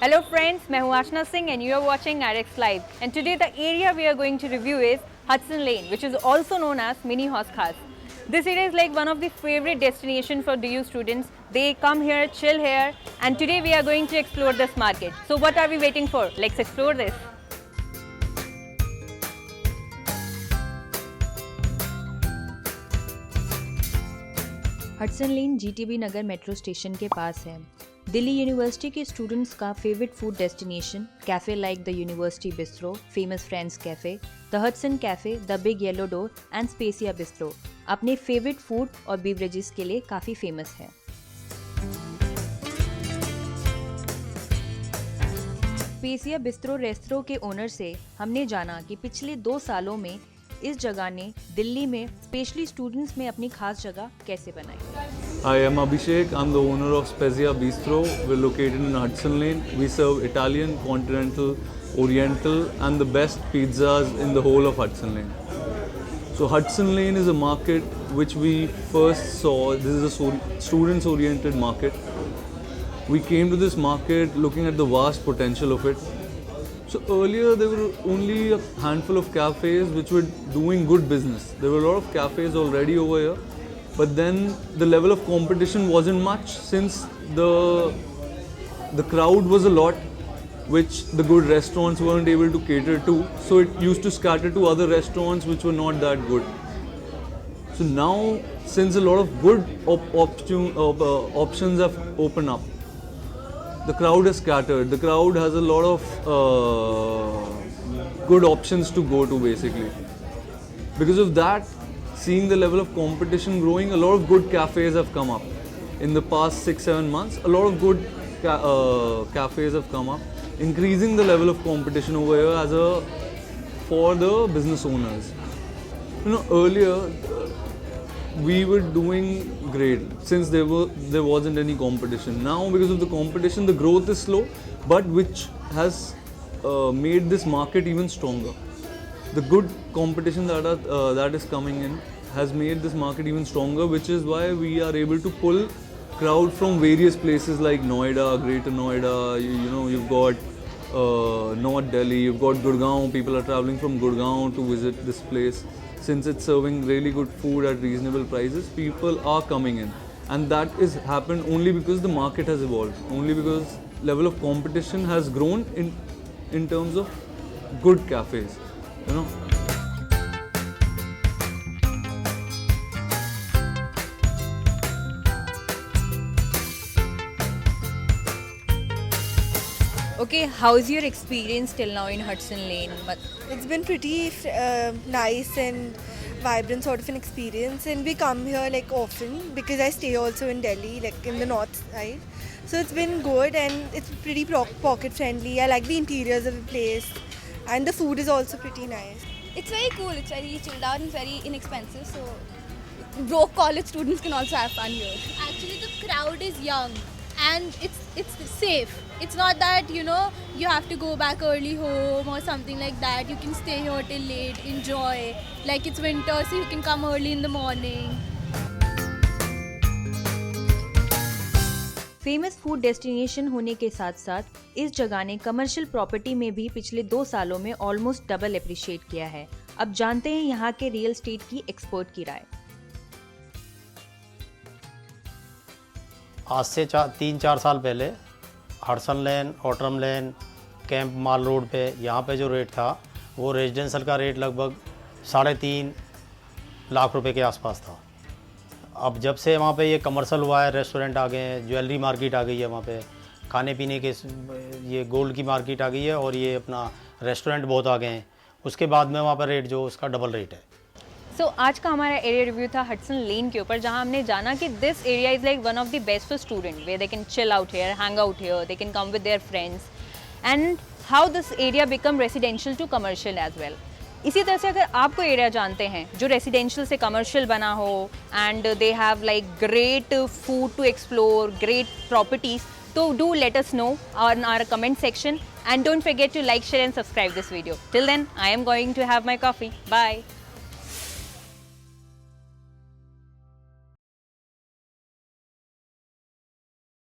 Hello friends, मैं हूँ आशना Singh and you are watching RX Live. And today the area we are going to review is Hudson Lane, which is also known as Mini Hauz Khas. This area is like one of the favorite destination for DU students. They come here, chill here, and today we are going to explore this market. So what are we waiting for? Let's explore this. Hudson lane GTB Nagar metro station के पास है। Delhi university के students का favourite food destination cafe like the university bistro, famous friends cafe, the Hudson cafe, the big yellow door and Spacia bistro अपने favourite food और beverages के लिए काफ़ी famous है। स्पेसिया बिस्ट्रो रेस्टोरेंट के ओनर से हमने जाना कि पिछले 2 सालों में इस जगह ने दिल्ली में स्पेशली स्टूडेंट्स में अपनी खास जगह कैसे बनाई। Hi, I'm Abhishek. I'm the owner of Spezia Bistro. We're located in Hudson Lane. We serve Italian, continental, oriental and the best pizzas in the whole of Hudson Lane. So Hudson Lane is a market which we first saw. This is a students oriented market. We came to this market looking at the vast potential of it. So earlier there were only a handful of cafes which were doing good business. There were a lot of cafes already over here, but then the level of competition wasn't much since the crowd was a lot, which the good restaurants weren't able to cater to. So it used to scatter to other restaurants which were not that good. So now, since a lot of good options have opened up, the crowd is scattered. The crowd has a lot of good options to go to basically. Because of that, seeing the level of competition growing, a lot of good cafes have come up. In the past 6-7 months, a lot of good cafes have come up, increasing the level of competition over here for the business owners. You know, earlier we were doing great since there wasn't any competition. Now because of the competition, the growth is slow, but which has made this market even stronger. The good competition that is coming in has made this market even stronger, which is why we are able to pull crowd from various places like Noida, Greater Noida. You know, you've got North Delhi, you've got Gurgaon. People are traveling from Gurgaon to visit this place. Since it's serving really good food at reasonable prices, people are coming in, and that is happened only because the market has evolved, only because level of competition has grown in terms of good cafes, you know. Okay, how is your experience till now in Hudson Lane? It's been pretty nice and vibrant sort of an experience, and we come here like often because I stay also in Delhi, like in the north side. So it's been good and it's pretty pocket friendly. I like the interiors of the place, and the food is also pretty nice. It's very cool, it's very chilled out and very inexpensive, so broke college students can also have fun here. Actually the crowd is young and it's safe. It's not that you have to go back early home or something like that. You can stay here till late, enjoy. Like it's winter, so you can come early in the morning. Famous food destination होने के साथ साथ इस जगह ने commercial property में भी पिछले 2 सालों में ऑलमोस्ट डबल अप्रिशिएट किया है। अब जानते हैं यहाँ के रियल एस्टेट की एक्सपर्ट की राय। आज से 3-4 साल पहले हडसन लेन, ऑटरम लेन, कैंप माल रोड पे यहाँ पे जो रेट था वो रेजिडेंशियल का रेट लगभग 3.5 लाख रुपए के आसपास था। अब जब से वहाँ पे ये कमर्शियल हुआ है, रेस्टोरेंट आ गए हैं, ज्वेलरी मार्केट आ गई है, वहाँ पे खाने पीने के ये गोल्ड की मार्केट आ गई है और ये अपना रेस्टोरेंट बहुत आ गए हैं। उसके बाद में वहाँ पर रेट जो उसका डबल रेट है। So, आज का हमारा एरिया रिव्यू था हडसन लेन के ऊपर, जहां हमने जाना कि this area is like one of the best for student, where they can chill out here, hang out here, they can come with their friends, and how this area become residential to commercial as well. इसी तरह से अगर आप कोई area जानते हैं जो residential से कमर्शियल बना हो and they have like great food to explore, great properties, तो do let us know on our comment section, and don't forget to like, share and subscribe this video. Till then, I am going to have my coffee. Bye.